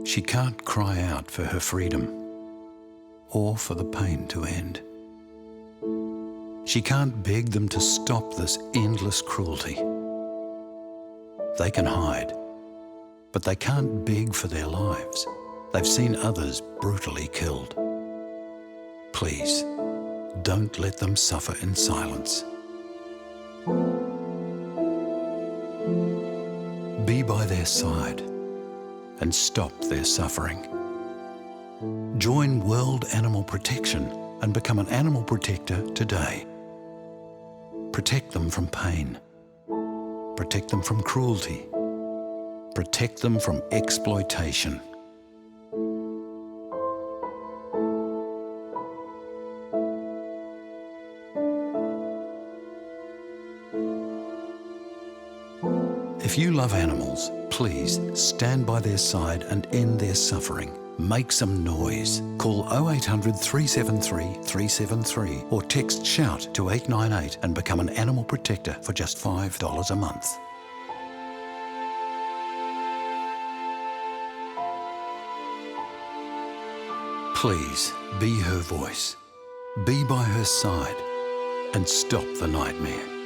She can't cry out for her freedom or for the pain to end. She can't beg them to stop this endless cruelty. They can hide, but they can't beg for their lives. They've seen others brutally killed. Please, don't let them suffer in silence. Be by their side and stop their suffering. Join World Animal Protection and become an animal protector today. Protect them from pain. Protect them from cruelty. Protect them from exploitation. If you love animals, please stand by their side and end their suffering. Make some noise. Call 0800 373 373 or text SHOUT to 898 and become an animal protector for just $5 a month. Please be her voice. Be by her side and stop the nightmare.